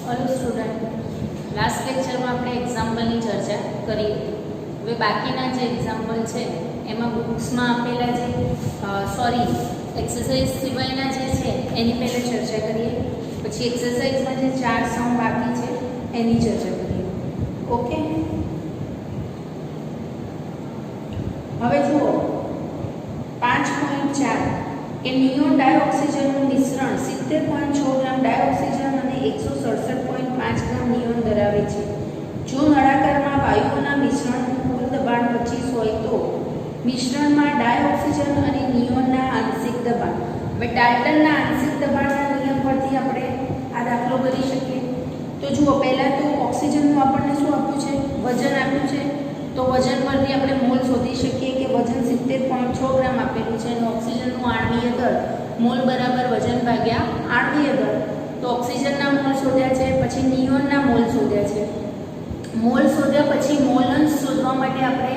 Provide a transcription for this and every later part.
Hello student, last લેક્ચરમાં આપણે એક્ઝામ્પલની ચર્ચા કરી હતી. હવે બાકીના જે એક્ઝામ્પલ છે એમાં બુક્સમાં આપેલા જે એક્સરસાઇઝ સિવાયના જે છે એની પહેલાં ચર્ચા કરીએ. પછી એક્સરસાઇઝમાં જે 4 સમ બાકી છે એની ચર્ચા કરીએ. ઓકે, હવે જુઓ 5.4 કે નિયોન ડાયોક્સિજનનું મિશ્રણ 70.6 ગ્રામ ડાયોક્સિજન અને 167.5 ગ્રામ નિયોન ધરાવે છે. જો નળાકારમાં વાયુઓના મિશ્રણનું કુલ દબાણ 25 હોય તો મિશ્રણમાં ડાયોક્સિજન અને નિયોનના આંશિક દબાણ. હવે ડાલ્ટનના આંશિક દબાણના નિયમ પરથી આપણે આ દાખલો કરી શકીએ. તો જુઓ, પહેલાં તો ઓક્સિજનનું આપણને શું આપ્યું છે? વજન આપ્યું છે. તો વજન પરથી આપણે મોલ શોધી શકીએ કે વજન 70.6 ગ્રામ આપેલું છે અને ઓક્સિજનનું આણ્વીય દળ મોલ બરાબર વજન ભાગ્યા આણ્વીય દળ. તો ઓક્સિજનના મોલ શોધ્યા છે, પછી નિયોનના મોલ શોધ્યા છે. મોલ શોધ્યા પછી મોલ અંશ શોધવા માટે આપણે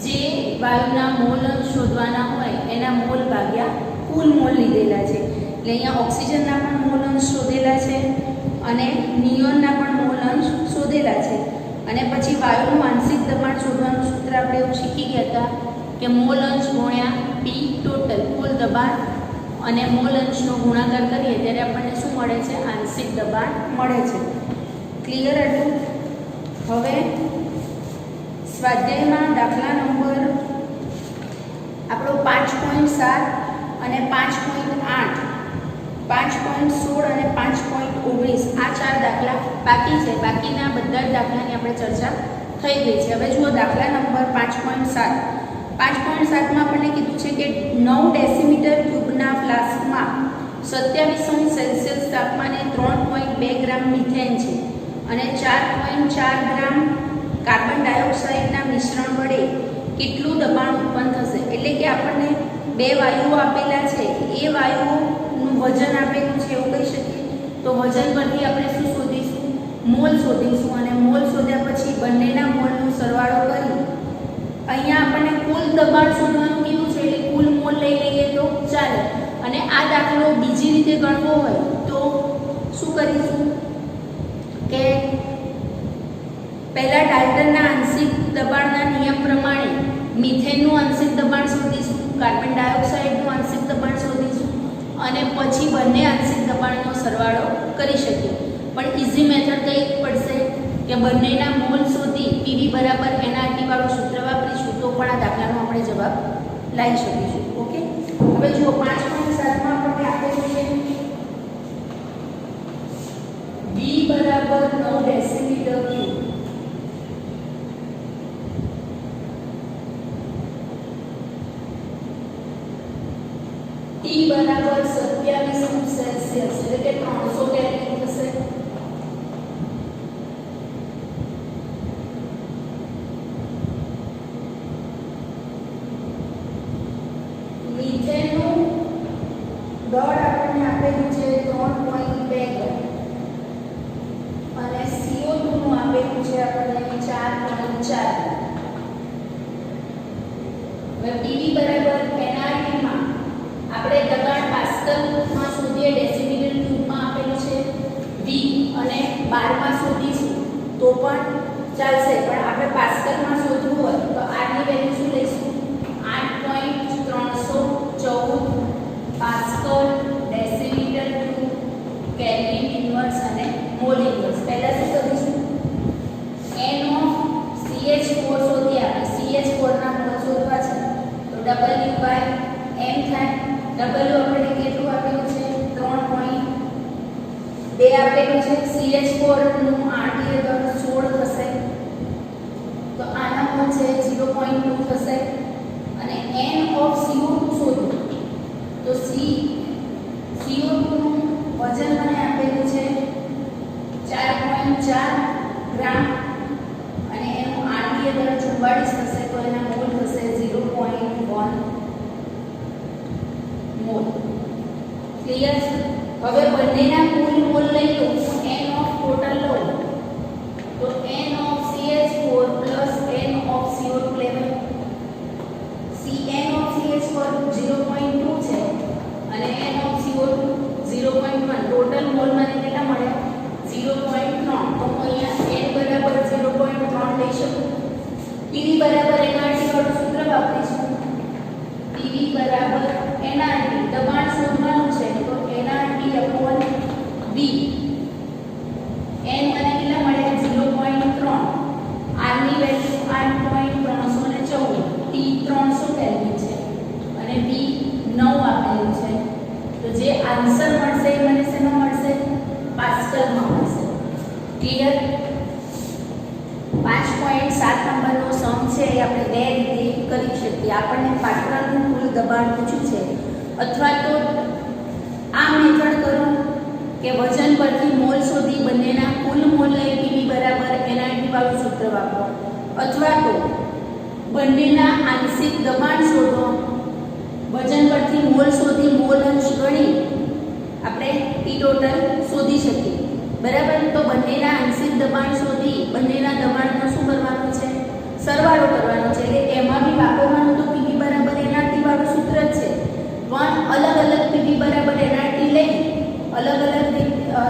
જે વાયુના મોલ અંશ શોધવાના હોય એના મોલ ભાગ્યા કુલ મોલ લીધેલા છે. એટલે અહીંયા ઓક્સિજનના પણ મોલ અંશ શોધેલા છે અને નિયોનના પણ મોલ અંશ શોધેલા છે. અને પછી વાયુનું આંશિક દબાણ શોધવાનું સૂત્ર આપણે એવું શીખી ગયા હતા કે મોલ અંશ ગુણ્યા પી ટોટલ કુલ દબાણ અને મોલ અંશનો ગુણાકાર કરીએ ત્યારે આપણને શું મળે છે? આંશિક દબાણ મળે છે. ક્લિયર હતું? હવે સ્વાધ્યાયમાં દાખલા નંબર આપણો 5.7 અને 5.8 5.16 અને 5.19 આ 4 દાખલા બાકી છે. બાકીના બધા જ દાખલાની આપણે ચર્ચા થઈ ગઈ છે. હવે જુઓ દાખલા નંબર 5.7. 5.7માં આપણને કીધું છે કે 9 ડેસીમીટર ક્યુબના ફ્લાસ્કમાં 27°C તાપમાને 3.2 ગ્રામ મિથેન છે અને 4.4 ગ્રામ કાર્બન ડાયોક્સાઇડના મિશ્રણ વડે કેટલું દબાણ ઉત્પન્ન થશે? એટલે કે આપણને બે વાયુઓ આપેલા છે, એ વાયુઓનું વજન આપેલું છે એવું કહી શકીએ. તો વજન પરથી આપણે શું શોધીશું? મોલ શોધીશું. અને મોલ શોધ્યા પછી બંનેના મોલનો સરવાળો કરી અહીંયા આપણને કુલ દબાણ શોધવાનું કીધું છે એટલે કુલ મોલ લઈ લઈએ તો ચાલે. અને આ દાખલો બીજી રીતે ગણવો હોય તો શું કરીશું કે પહેલા ડાલ્ટનના આંશિક દબાણના નિયમ પ્રમાણે મિથેનનું આંશિક દબાણ શોધીશું, કાર્બન ડાયોક્સાઇડનું આંશિક દબાણ શોધીશું અને પછી બંને આંશિક દબાણનો સરવાળો કરી શકીએ. પણ ઇઝી મેથડ કઈ પડશે કે બંનેના મોલ શોધી પીવી બરાબર એનઆરટી વાળું સૂત્ર વાપરીશું તો પણ આ દાખલાનો આપણે જવાબ લાવી શકીશું. ઓકે, હવે જુઓ 5.7માં આપણને આપેલું છે V બરાબર 9 ડેસીમીટર ક્યુબ. T બરાબર 27°C એટલે કે 300 કેલ્વિન થશે. મિથેનનું દળ આપણને આપેલું છે 3.2 ગ્રામ અને CO2 નું આપેલું છે આપણને 4.4. હવે PV બરાબર NRT માં આપણે દબાણ પાસ્કલમાં શોધીએ, ડેસીમીટર ક્યુબમાં આપેલું છે V અને બારમાં શોધીશું તો પણ ચાલશે. પણ આપણે પાસ્કલમાં શોધવું હોય તો R ની વેલ્યુ શું લઈશું? 8.314 pascal decimetre cube kelvin inverse અને મોલ ઇન્વર્સ. પહેલા શું કરીશું? NO CH4 શોધીએ. આપણે CH4 ના મોલ શોધવા છે તો W/m થાય. W આપણે કેટલું આપેલું છે? 3.2 આપેલું છે. CH4 નું આણ્વીય દળ 16 થશે તો આના મોલ છે 0.2 થશે. અને N ઓફ CO2 શોધો તો CO2 નું વજન મને આપેલું છે 4.4 ગ્રામ અને એનું આણ્વીય દળ 44 થશે તો એના મોલ થશે 0.1 મોલ. ક્લિયર છે? હવે બંનેના કુલ મોલ લઈ લો. N ઓફ ટોટલ લો તો N of CH4 plus N of CO2 level. N of CH4 0.2 છે અને N of CO2 0.1. Total mall મને કેટલા મળે? 0.1 જે આન્સર મળશે એ મને શેમાં મળશે? પાસ્કલમાં મળશે. ક્લિયર? 5.7 નંબરનો સમ છે એ આપણે બે રીતે કરી શકીએ. આપણને પાત્રનું કુલ દબાણ પૂછ્યું છે, અથવા તો આ મેથડ કરો કે વજન પરથી મોલ શોધી બંનેના કુલ મોલ લઈ પીવી બરાબર એનઆરટી વાળું સૂત્ર વાપરો, અથવા તો બંનેના આંશિક દબાણ શોધો, વજન પરથી મોલ શોધી મોલ અંશ ગણી આપણે પી ટોટલ શોધી શકીએ. બરાબર? તો બંનેના આંશિક દબાણ શોધી બંનેના દબાણનો શું કરવાનું છે? સરવાળો કરવાનો છે. એટલે એમાં બી વાપરવાનું તો પીવી બરાબર એનઆરટી વાળું સૂત્ર જ છે, પણ અલગ અલગ પીવી બરાબર એનઆરટી લઈ અલગ અલગ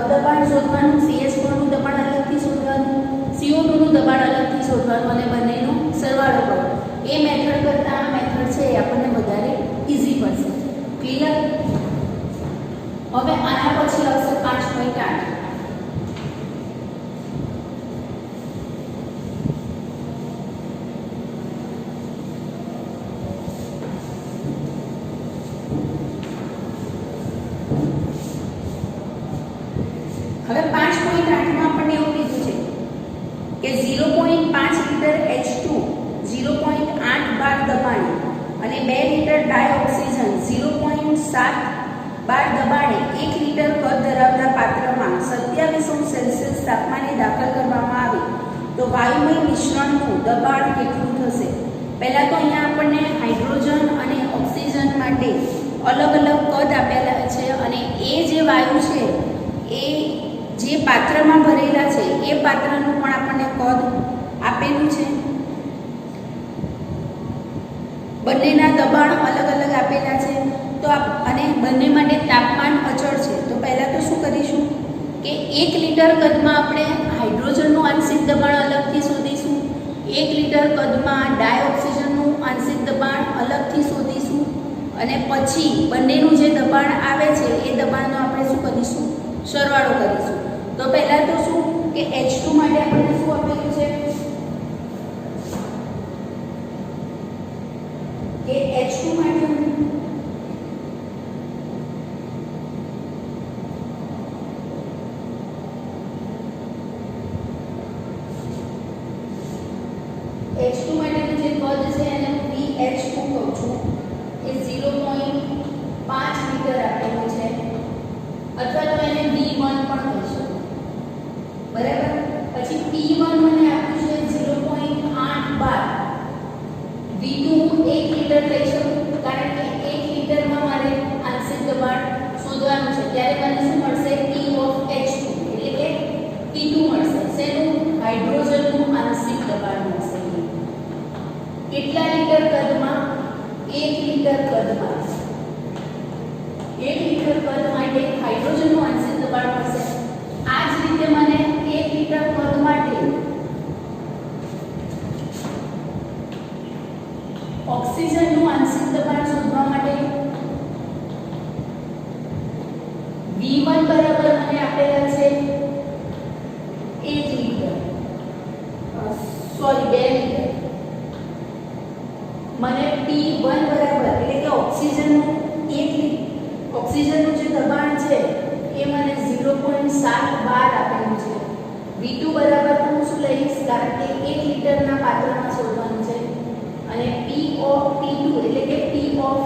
દબાણ શોધવાનું. CH4 નું દબાણ અલગથી શોધવાનું, CO2 નું દબાણ અલગથી શોધવાનું અને બંનેનો સરવાળો કરવાનો. એ મેથડ કરતાં આ મેથડ છે એ આપણને વધારે ઈઝી પડશે. ક્લિયર? હવે આના પછી આવશે 5.8. હવે 5.8 માં આપણને એવું કીધું છે કે 0.5 લિટર H2 0.8 બાર દબાણે અને 2 લિટર ડાયઓક્સિજન 0.7 બાર દબાણે 1 લિટર કદ ધરાવતા પાત્રમાં 27°C તાપમાને દાખલ કરવામાં આવે તો વાયુમય મિશ્રણનું દબાણ કેટલું થશે? પહેલા તો અહીંયા આપણને હાઇડ્રોજન અને ઓક્સિજન માટે અલગ અલગ કદ આપેલા છે, અને એ જે વાયુ છે એ જે પાત્રમાં ભરેલા છે એ પાત્રનું પણ આપણને કદ આપેલું છે. બંનેના દબાણ અલગ અલગ આપેલા છે, તો અને બંને માટે તાપમાન અચળ છે. તો પહેલા તો શું કરીશું કે 1 લિટર કદમાં આપણે હાઇડ્રોજનનું આંશિક દબાણ અલગથી શોધીશું, 1 લિટર કદમાં ડાયઓક્સિજનનું આંશિક દબાણ અલગથી શોધીશું, અને પછી બંનેનું જે દબાણ આવે છે એ દબાણનો આપણે શું કરીશું? સરવાળો કરીશું. તો પહેલા તો શું કે H2 માટે આપણને શું આપેલું છે કે H2 માટે H2 માટેનું જે કદ છે એને હું BH2 કહું છું. એ 0.5 લિટર આપેલું છે, અથવા તો એને V1 પણ કહી શકો. બરાબર? પછી P1 મને આપ્યું છે 0.8 બાર. V2 હું 1 લિટર લઈ શકું, કારણ કે 1 લિટરમાં મારે આંશિક દબાણ શોધવાનું છે. ત્યારે મને શું મળશે? P of H2 એટલે કે P2 મળશે. શેનું? હાઇડ્રોજનનું આંશિક દબાણ મળશે. કેટલા લિટર કદમાં? 1 લિટર કદમાં. 1 લિટર કદ માટે હાઇડ્રોજનનું આંશિક દબાણ મળશે. આ જ રીતે મને 1 લિટર કદ માટે ઓક્સિજનનું આંશિક દબાણ શોધવા માટે V1 બરાબર મને આપેલા છે 1 લિટર, સોરી 2 લિટર. મને P1 બરાબર એટલે કે ઓક્સિજનનું જે દબાણ છે એ મને 0.7 બાર આપેલું છે. V2 બરાબર હું શું લઈશ? કારણ કે 1 લિટરના પાત્રમાં શોધવાનું છે, અને P of T2 એટલે કે P of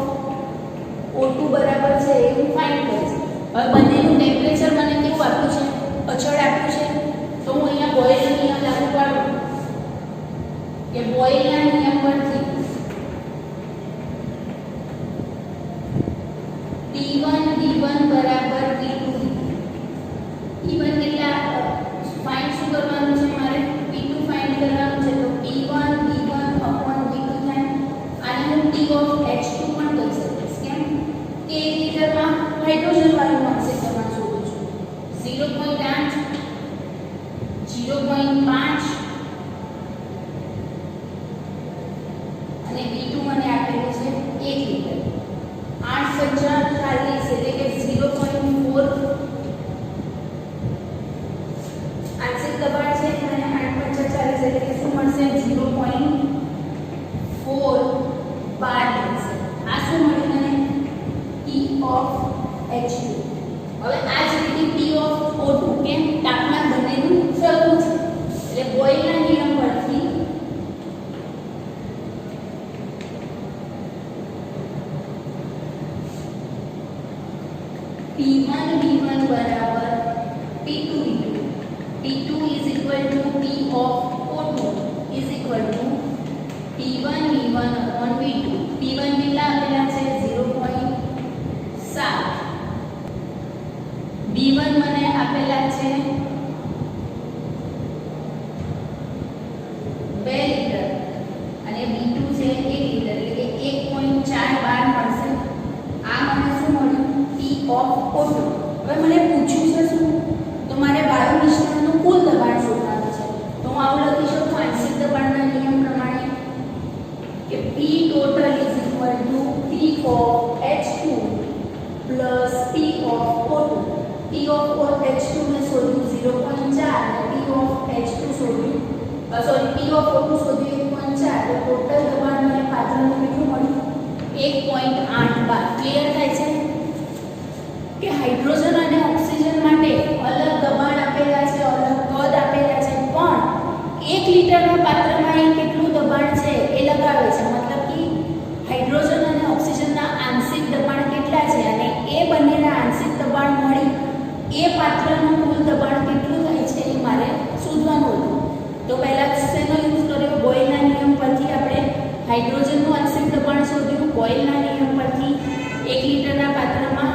O2 બરાબર છે એ હું ફાઇન્ડ કરીશ. હવે બંનેનું ટેમ્પરેચર મને કેવું આપ્યું છે? અચળ આપ્યું છે. તો હું અહીંયા બોયલનો નિયમ લાગુ પાડું કે બોયલના નિયમ પરથી T1 V1 બરાબર T2. T1 કેટલા ફાઇન્ડ શું કરવાનું છે? મારે P2 ફાઇન્ડ કરવાનું છે. તો P1 V1 upon V2 થાય. આને હું T of H2 પણ કહી શકીશ. કેમ? કે 1 લિટરમાં હાઇડ્રોજન વાયુનું આંશિક દબાણ શોધું છું. 0.8 0.5 અને V2 મને આપેલું છે 1 લિટર. 8 પંચા 40 એટલે કે 0.4 આંશિક દબાણ છે, અને 8 પંચા 40 એટલે કે શું મળશે? 0.4 બાર મળશે. આ શું મળ્યું મને? T of H2. હવે આ જ રીતે P of O2 કેમ તાપમાન બંનેનું સરખું છે એટલે બોયલના નિયમ પરથી P1 V1 બરાબર P2 V2. P2 is equal to P of O2 is equal to P1 V1 upon V2. P1 કેટલા આપેલા છે 0.7. V1 મને આપેલા છે 2 લિટર અને V2 છે 1 લિટર એટલે કે 1.4 મળશે. આ મને શું મળ્યું P of O2. હવે મને પૂછ્યું છે શું તો મારે વાયુ મિશ્રણનું કુલ દબાણ શોધવાનું છે તો હું આવું લખી શકું આંશિક દબાણના નિયમ પ્રમાણે કે P total is equal to P of H2 plus P of O2. P of H2 ને શોધ્યું 0.4 અને P of H2 શોધ્યું P of O2 શોધ્યું 1.4 તો ટોટલ દબાણ મને પાત્રનું કેટલું મળ્યું 1.8 બાર. ક્લિયર થાય છે કે હાઇડ્રોજન અને ઓક્સિજન માટે અલગ દબાણ આપેલા છે અલગ કદ આપેલા છે પણ 1 લિટરના પાત્રમાં એ કેટલું દબાણ છે એ લગાવે છે મતલબ કે હાઇડ્રોજન અને ઓક્સિજનના આંશિક દબાણ કેટલા છે અને એ બંનેના આંશિક દબાણ મળી એ પાત્રનું કુલ દબાણ કેટલું થાય છે એ મારે શોધવાનું હતું. તો પહેલા શેનો યુઝ કર્યો બોયલના નિયમ પરથી આપણે હાઇડ્રોજનનું આંશિક દબાણ શોધ્યું. બોયલના નિયમ પરથી 1 લિટરના પાત્રમાં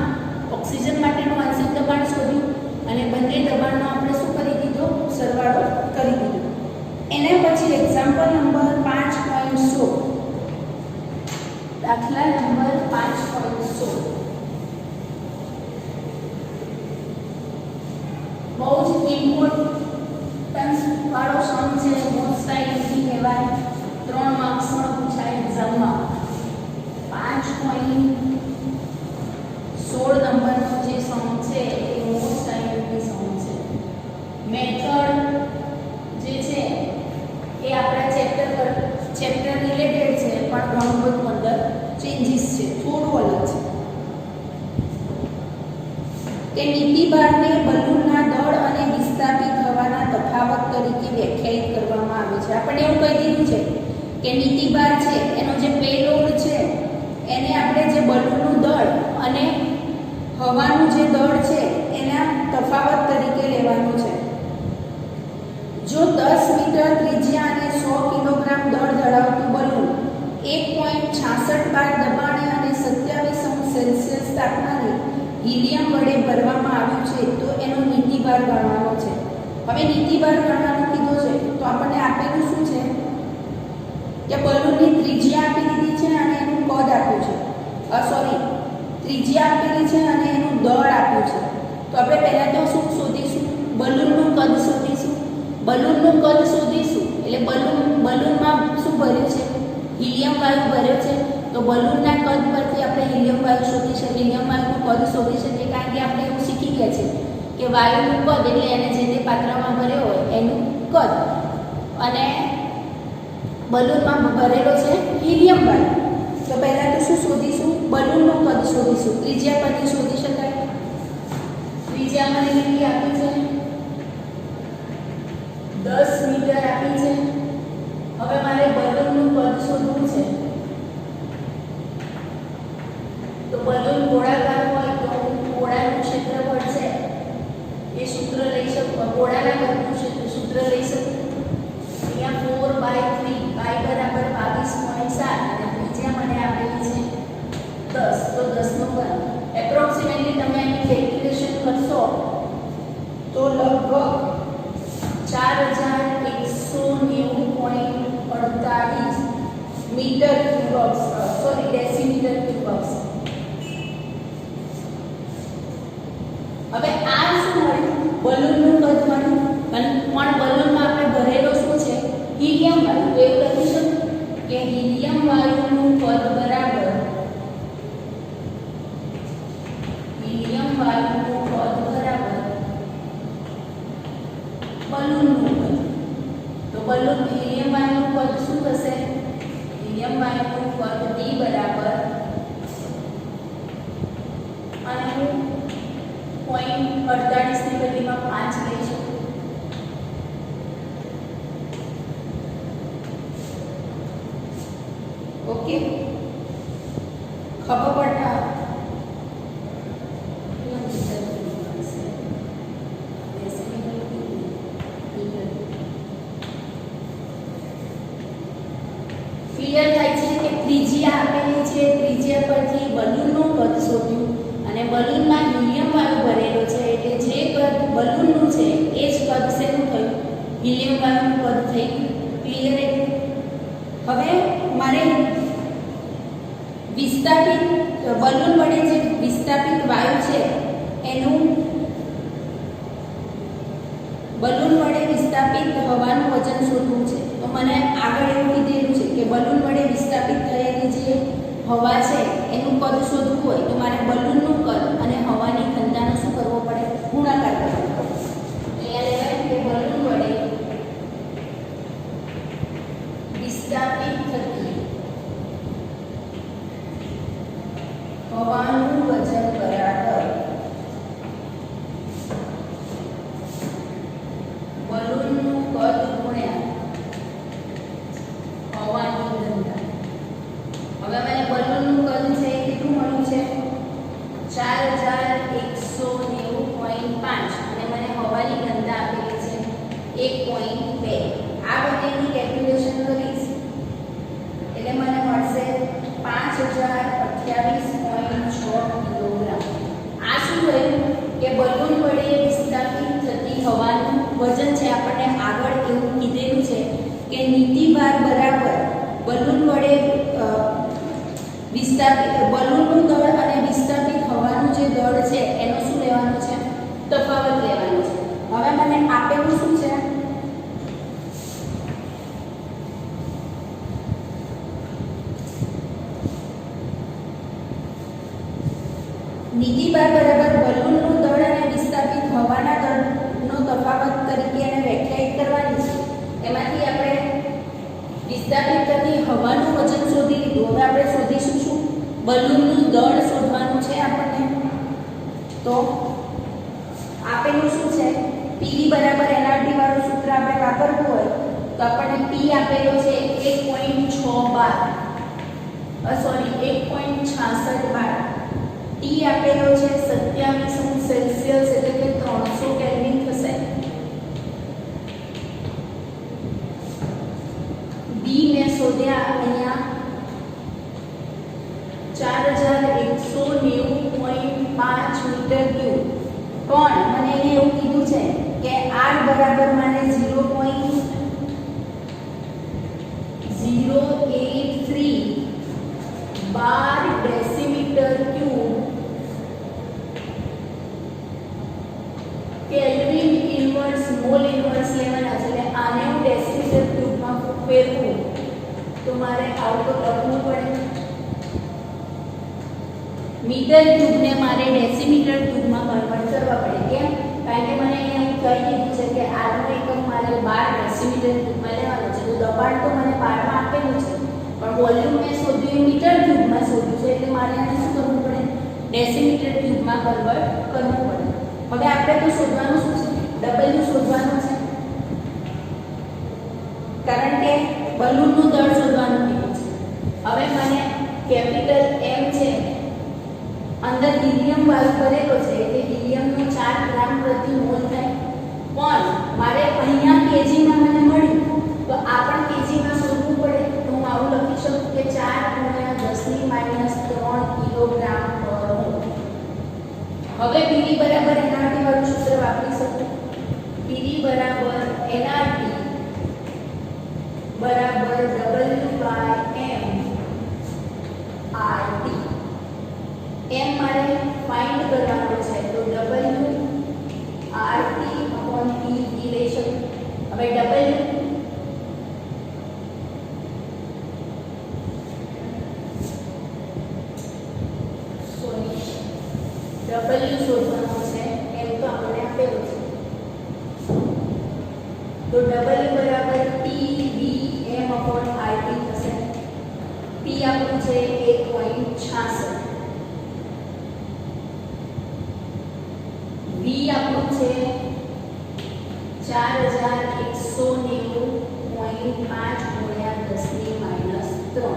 ઓક્સિજન માટેનું આંશિક દબાણ શોધ્યું અને બંને દબાણનો આપણે શું કરી દીધો સરવાળો કરી દીધો. એના પછી એક્ઝામ્પલ નંબર 5.16 દાખલા નંબર 5.16 બહુ જ ઇમ્પોર્ટન્સ વાળો સમ છે મોસ્ટ આઈએમપી કહેવાય 3 માર્ક્સમાં પૂછાય એક્ઝામમાં. 5.16 નંબરનો જે સમ છે એ મોસ્ટ આઈએમપી સમ છે. મેથડ જે છે એ આપણા ચેપ્ટર રિલેટેડ છે પણ ઘણું બધું અંદર ચેન્જીસ છે થોડું અલગ છે. તે નીતિભારને બલૂનના દળ અને વિસ્થાપિત હવાના તફાવત તરીકે વ્યાખ્યાયિત કરવામાં આવે છે. આપણે એવું કહી દીધું છે કે નીતિભાર છે એનો જે પેલોડ છે એને આપણે જે બલૂનનું દળ અને હવાનું જે દળ છે એના તફાવત તરીકે લેવાનું છે. જો 10 મીટર ત્રિજ્યા અને 100 કિલોગ્રામ દળ ધરાવતું બલૂન 1.66 બાર દબાણે અને 27°C તાપમાને હિલિયમ વડે ભરવામાં આવ્યું છે તો એનો નીતિભાર ગણવાનો છે. હવે નીતિભાર ગણવાનું કીધું છે તો આપણને આપેલું શું છે કે બલૂનની ત્રિજ્યા આપી દીધી છે અને એનું કદ આપ્યું છે. ત્રિજ્યા આપેલી છે અને એનું દળ આપ્યું છે. તો આપણે પહેલા તો શું શોધીશું બલૂનનું કદ શોધીશું. બલૂનનું કદ શોધીશું એટલે બલૂનમાં શું ભર્યું છે હિલિયમ વાયુ ભર્યો છે તો બલૂનના કદ પરથી આપણે હિલિયમ વાયુ શોધી શકીએ હિલિયમ વાયુનું કદ શોધી શકીએ કારણ કે આપણે એવું શીખી ગયા છે કે વાયુનું કદ એટલે એને જે તે પાત્રમાં ભર્યો હોય એનું કદ અને બલૂનમાં ભરેલો છે હિલિયમ વાયુ. તો પહેલા તો શું શોધીશું બલૂનનું કદ શોધીશું. ત્રિજ્યા પરથી શોધી શકાય. ત્રિજ્યા મને કેટલી આપી છે 10 મીટર આપી છે. હવે મારે બલૂનનું કદ શોધવું છે તો બલૂન ગોળાકાર હોય તો ગોળાનું ક્ષેત્રફળ છે એ સૂત્ર લઈ શકું ગોળાના કદનું સૂત્ર લઈ શકું. અહીંયા 4/3 y બરાબર 22.7 અને ત્રિજ્યા મને આપેલી છે 10 તો 10 નો ઘન એપ્રોક્સિમેટલી તમે આની કેલ્ક્યુલેશન કરશો તો લગભગ 4190.48 મીટર ક્યુબ ડેસીમીટર ક્યુબ. હવે આ શું મળ્યું બલૂનનું કદ મળ્યું પણ બલૂનમાં આપણે ભરેલો શું છે હિલિયમ વાયુ. તો એવું લખી શકું કે હિલિયમ વાયુનું કદ બરાબર બલૂનનું કદ. તો બલૂન હિલિયમ વાયુનું કદ શું થશે હિલિયમ વાયુનું કદ D બરાબર અને હું 0.48 ની બદલીમાં 5 લઈશું. ઓકે, ખબર પડતા ક્લિયર થાય છે કે ત્રિજ્યા આપેલી છે, ત્રિજ્યા પરથી બલૂનનું કદ શોધ્યું અને બલૂનમાં હિલિયમ વાયુ ભરેલો છે એટલે જે કદ બલૂનનું છે એ જ કદ શેનું થયું, હિલિયમ વાયુનું કદ થઈ ક્લિયર. હવે મારે વિસ્થાપિત બલૂન વડે જે વિસ્થાપિત વાયુ છે એનું બલૂન વડે વિસ્થાપિત હવાનું વજન શોધવું છે. તો મને આગળ એવું કીધેલું છે કે બલૂન વડે વિસ્થાપિત થયેલી જે હવા છે એનું કદ શોધવું હોય તો મારે બલૂનનું કદ અને હવાની ઘનતાનો શું કરવો પડે, ગુણાકાર કરવો પડે. અહીંયા લેવાય કે બલૂન વડે વિસ્થાપિત થતી હવાનું વજન બરાબર બલૂનનું કદ ગુણ્યા હવાની ઘનતા. હવે મને બલૂનનું કદ છે એ કેટલું મળ્યું છે, 4190.5 અને મને હવાની ઘનતા આપેલી છે 1.2. આ બંનેની કેલ્ક્યુલેશન કરીશ એટલે મને મળશે 5028.6 કિલોગ્રામ. આ શું થયું કે બલૂન વડે વિસ્થાપિત થતી હવાનું વજન છે. આપણને આગળ એવું કીધેલું છે કે નીતિભાર બરાબર બલૂન વડે વિસ્થાપિત બલૂનનું દળ અને વિસ્થાપિત હવાનું જે દળ છે એનો શું લેવાનું છે, તફાવત લેવાનો છે. હવે મને આપેલું શું છે, નીતિભાર બરાબર બલૂનનું દળ અને વિસ્થાપિત હવાના દળનો તફાવત તરીકે એને વ્યાખ્યાયિત કરવાની છે. એમાંથી આપણે વિસ્થાપિત થતી હવાનું વજન શોધી લીધું. હવે આપણે શોધીશું શું, બલૂનનું દળ શોધવાનું છે આપણને. તો આપેલું શું છે, PV બરાબર NRT વાળું સૂત્ર આપણે વાપરવું હોય તો આપણને P આપેલો છે 1.66 બાર, T આપેલો છે 27 સેલ્સિયસ એટલે કે 300 કેલ્વિન થશે. B મેં શોધ્યા અહીંયા 4190.5 મીટર ક્યુબ. પણ મને એને એવું કીધું છે કે R બરાબર મારે 0.083 bar decimetre cube kelvin inverse mole inverse લેવાના છે. એટલે આને હું ડેસીમીટર ક્યુબમાં ફેરવું તો મારે આવું તો લખવું પડે. મીટર ક્યુબને મારે ડેસીમીટર ક્યુબમાં કન્વર્ટ કરવા પડે. કેમ? કારણ કે મને અહીંયા કહી દીધું છે કે આનો એકમ મારે 12 ડેસીમીટર ક્યુબમાં લેવાનો છે. તો દબાણ તો મને 12 માં આપેલું છે પણ વોલ્યુમ મેં શોધ્યું મીટર ક્યુબમાં શોધ્યું છે એટલે મારે એને શું કરવું પડે, ડેસીમીટર ક્યુબમાં કન્વર્ટ કરવું પડે. હવે આપણે તો શોધવાનું શું છે, W શોધવાનું છે. કારણ કે બલૂનનું દળ શોધવાનું કીધું છે. હવે મને કેપિટલ M છે, અંદર હિલિયમ વાયુ ભરેલો છે એટલે હિલિયમનો 4 ગ્રામ પ્રતિ મોલ થાય. પણ મારે અહીંયા કેજીમાં મને મળ્યું તો આ પણ કેજીમાં શોધવું પડે. તો હું આવું લખી શકું કે 4 × 10⁻³ કિલોગ્રામ પર મોલ. હવે PV બરાબર NRT વાળું સૂત્ર વાપરી શકું. PV બરાબર NRT બરાબર W/m RT. M મારે ફાઇન્ડ કરવાનો છે તો W/RT/P લઈ શકું. હવે W શોધવાનો છે. એમ તો આપણે આપેલું છે તો W બરાબર P/V/m/RT થશે. P આપણું છે 1.66, V વી આપણું છે 4190.5 ગુણ્યા 10 ની માઈનસ 3.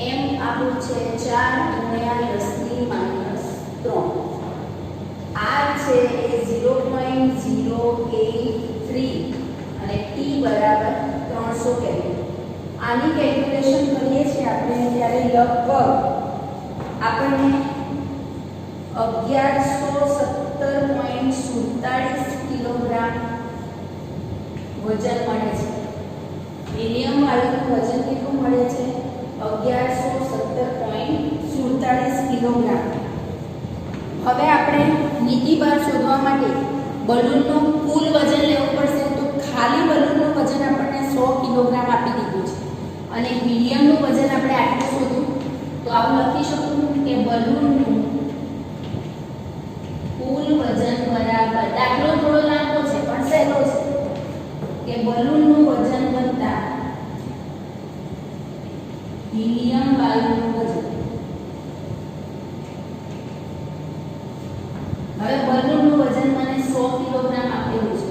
એમ આપણું છે 4 ગુણ્યા 10 ની માઈનસ 3. આર છે એ 0.083 અને ટી બરાબર 300 કેલ્વિન. આની કેલ્ક્યુલેશન કરીએ છીએ આપણે ત્યારે લગભગ આપણને 1117.47 કિલોગ્રામ વજન મળે છે. હિલિયમ વાયુનું વજન કેટલું મળે છે? 1117.47 કિલોગ્રામ. હવે આપણે નીતિભાર શોધવા માટે બલૂનનું કુલ વજન લેવું પડશે. તો ખાલી બલૂનનું વજન આપણને 100 કિલોગ્રામ આપી દીધું છે અને હિલિયમનું વજન આપણે આટલું શોધ્યું. તો આવું લખી શકું કે બલૂનનું કુલ વજન બરાબર, દાખલો થોડો લાંબો છે પણ સહેલો છે, કે બલૂનનું વજન વત્તા હિલિયમ વાયુનું વજન. હવે બલૂનનું વજન મને 100 કિલોગ્રામ આપેલું છે.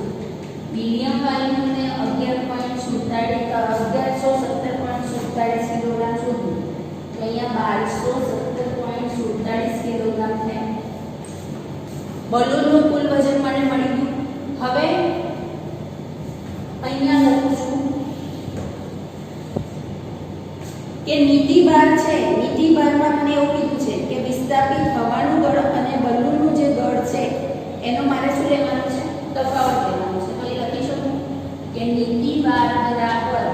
હિલિયમ વાયુનું ને 1117.47 કિલોગ્રામ શોધ્યું. તો અહીંયા 1217.47 કિલોગ્રામ થાય. બલૂનનું કુલ વજન મને મળી ગયું. હવે અહીંયા લખું છું કે નીતિભાર છે. નીતિભારમાં મને એવું કીધું છે કે વિસ્થાપિત હવાનું દળ અને બલૂનનું જે દળ છે એનો મારે શું લેવાનું છે? તફાવત લેવાનો છે. તો એ લખી શકું કે નીતિભાર બરાબર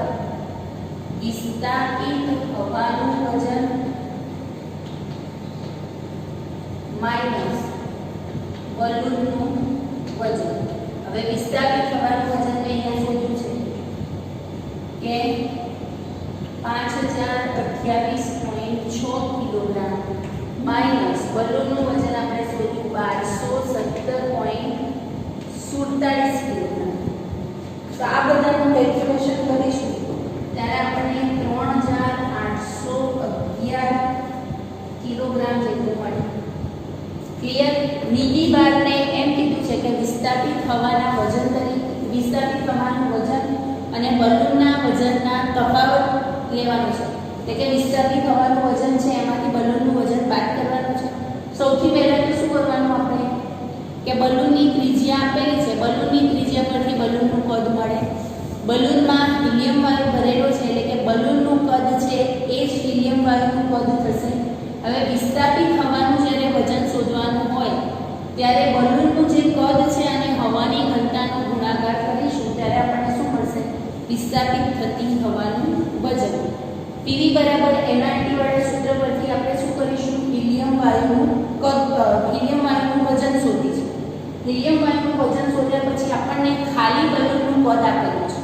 વિસ્થાપિત હવાનું વજન માઈનસ બલૂનનું વજન. હવે વિસ્થાપિત હવાનું વજન મેં અહીંયા શોધ્યું છે કે 5028.6 કિલોગ્રામ માઈનસ બલૂનનું વજન આપણે શોધ્યું 1217.47 કિલોગ્રામ. તો આ બધાનું કેલ્ક્યુલેશન કરીશું ત્યારે આપણને 3811 કિલોગ્રામ જેટલું મળે. ક્લિયર? નીતિભારને એમ કીધું છે કે વિસ્થાપિત હવાના વજન તરીકે, વિસ્થાપિત હવાનું વજન અને બલૂનના વજનના તફાવત લેવાનું છે. એટલે કે વિસ્થાપિત હવાનું વજન છે એમાંથી બલૂનનું વજન બાદ કરવાનું છે. સૌથી પહેલા તો શું કરવાનું આપણે કે બલૂનની ત્રિજ્યા આપેલી છે, બલૂનની ત્રિજ્યા પરથી બલૂનનું કદ મળે. બલૂનમાં હિલિયમ વાયુ ભરેલો છે એટલે કે બલૂનનું કદ છે એ જ હિલિયમ વાયુનું કદ થશે. હવે વિસ્થાપિત હવાનું જ્યારે વજન શોધવાનું હોય ત્યારે બલૂનનું જે કદ છે અને હવાની ઘનતાનો ગુણાકાર કરીશું ત્યારે આપણને શું મળશે? વિસ્થાપિત થતી હવાનું વજન. પીવી બરાબર એનઆરટી વાળા સૂત્ર પરથી આપણે શું કરીશું? હિલિયમ વાયુનું કદ, હિલિયમ વાયુનું વજન શોધીશું. હિલિયમ વાયુનું વજન શોધ્યા પછી આપણને ખાલી બલૂનનું કદ આપેલું છે,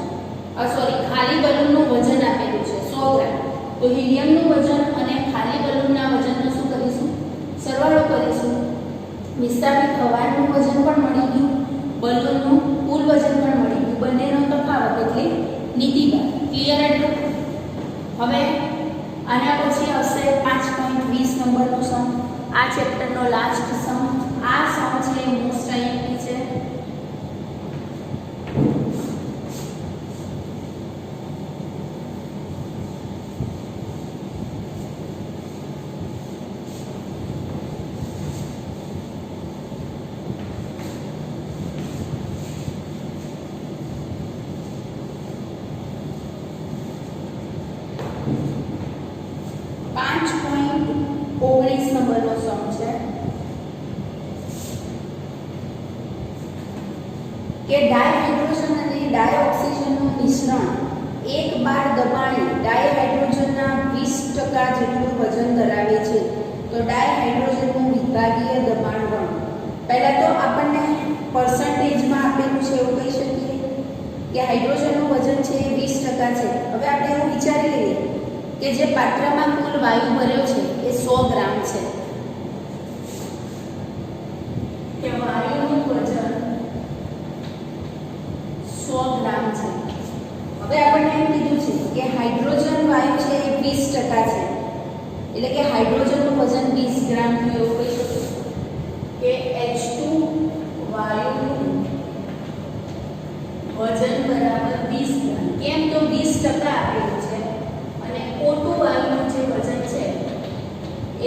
ખાલી બલૂનનું વજન આપેલું છે 100 ગ્રામ. તો હિલિયમનું વજન અને ખાલી બલૂનના વજનનો શું કરીશું? સરવાળો કરીશું. વિસ્થાપિત હવાનું વજન પણ મળી ગયું, બલૂનનું કુલ વજન પણ મળી ગયું. બંનેનો તફાવત એટલે નીતિભાર. ક્લિયર એટલું? હવે આના પછી આવશે 5.20 નંબરનો સમ. આ ચેપ્ટરનો લાસ્ટ સમ. આ સમ છે મોસ્ટ આઈએમપી છે. નંબરનો સમ છે કે ડાયહાઇડ્રોજન અને ડાયઓક્સિજનનું મિશ્રણ એક બાર દબાણે ડાયહાઇડ્રોજનના 20% જેટલું વજન ધરાવે છે. તો ડાયહાઇડ્રોજનનું વિભાગીય દબાણ ગણો. પહેલા તો આપણને પર્સન્ટેજમાં આપેલું છે એવું કહી શકીએ કે હાઇડ્રોજનનું વજન છે એ 20% છે. હવે આપણે એવું વિચારી લઈએ કે જે પાત્રમાં કુલ વાયુ ભર્યો છે એ 100 ગ્રામ છે, કે વાયુનું વજન 100 ગ્રામ છે. હવે આપણને એમ કીધું છે કે હાઇડ્રોજન વાયુ છે એ 20% છે, એટલે કે હાઇડ્રોજનનું વજન 20 ગ્રામ થયું એવું કહી શકીએ કે H2 20 ગ્રામ. કેમ તો 20% આપેલું છે અને O2 વાયુનું જે વજન છે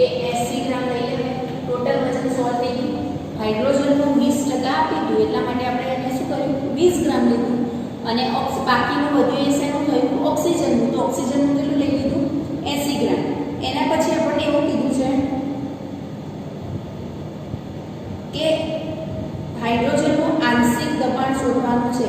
એ 80 ગ્રામ લઈ લેવાય. ટોટલ વજન 100 થઈ ગયું. હાઇડ્રોજનનું 20% આપી દીધું એટલા માટે આપણે એને શું કર્યું 20 ગ્રામ લીધું અને બાકીનું વધ્યું એ શેનું થયું ઓક્સિજનનું. તો ઓક્સિજનનું કેટલું લઈ લીધું 80 ગ્રામ. એના પછી આપણને એવું કીધું છે કે હાઇડ્રોજનનું આંશિક દબાણ શોધવાનું છે.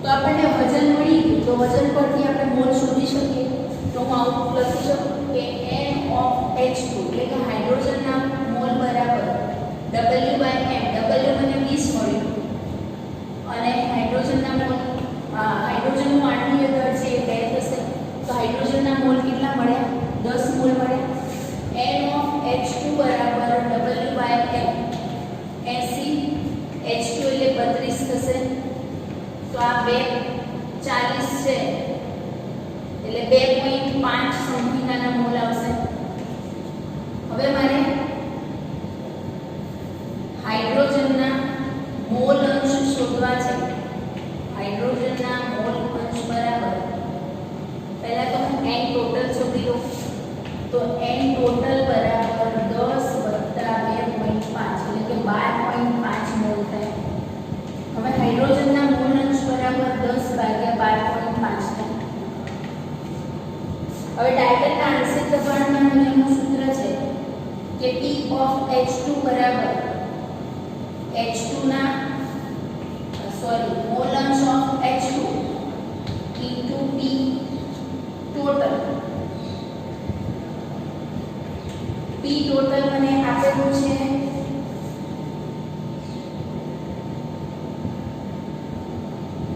તો આપણને વજન મળી ગયું તો વજન પરથી આપણે મોલ શોધી શકીએ. તો હું આવું લખી શકું કે NH2 એટલે કે હાઇડ્રોજનના મોલ બરાબર W/m. W મને 20 મળ્યું અને હાઇડ્રોજનના મોલ હાઇડ્રોજનનું આણ્વીય દળ છે એ 2 થશે. તો હાઇડ્રોજનના મોલ કેટલા મળ્યા 10 મોલ મળ્યા. NH2 બરાબર W/m 80 H2 એટલે 32 થશે. તો આ 240 છે એટલે 2.5 સમથિંગના મોલ આવશે. હવે મારે હાઇડ્રોજનના મોલ અંશ શોધવા છે. હાઇડ્રોજનના મોલ અંશ બરાબર પહેલા તો હું n ટોટલ શોધી લઉં. તો n ટોટલ બરાબર 10 + 2.5 એટલે કે 12.5 મોલ થાય. હવે હાઇડ્રોજનના મોલ અંશ બરાબર 10 / 12.5 થાય. હવે ડાયટનના આંશિક દબાણના નિયમનું સૂત્ર છે કે P of H2 બરાબર H2 ના મોલ અંશ of H2 into P total. P total મને આપેલું છે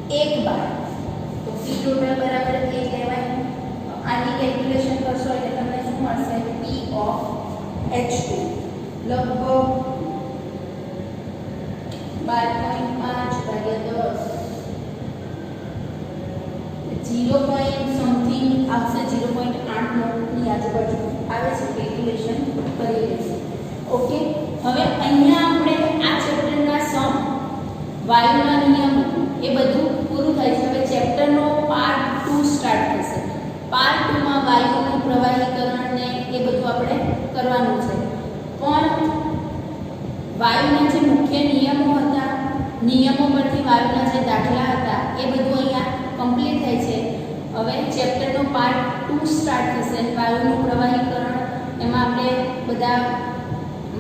1 બાર. તો P total બરાબર 1 લેવાય. આની કેલ્ક્યુલેશન કરશો એટલે તમને શું મળશે P of H2 લગભગ 12.5 / 10 0. સમથિંગ આવશે 0.8 મોલની આજુબાજુ આવે છે. કેલ્ક્યુલેશન કરી લઈશું. ઓકે. હવે અહીંયા આપણે આ ચેપ્ટરના સમ વાયુના નિયમો એ બધું પૂરું થાય છે. હવે ચેપ્ટરનો પાર્ટ 2 સ્ટાર્ટ થશે. પાર્ટ 2 માં વાયુનું પ્રવાહીકરણ ને એ બધું આપણે કરવાનું છે. પણ વાયુના જે મુખ્ય નિયમો હતા, નિયમો પરથી વાયુના જે દાખલા હતા એ બધું અહીંયા કમ્પ્લીટ થાય છે. હવે ચેપ્ટરનો પાર્ટ 2 સ્ટાર્ટ થશે. વાયુનું પ્રવાહીકરણ એમાં આપણે બધા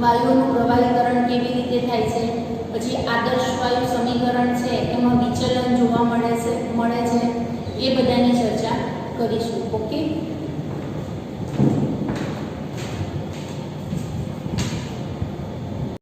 વાયુઓનું પ્રવાહીકરણ કેવી રીતે થાય છે, પછી આદર્શ વાયુ સમીકરણ છે એમાં વિચલન જોવા મળે છે એ બધાની ચર્ચા કરીશું. ઓકે.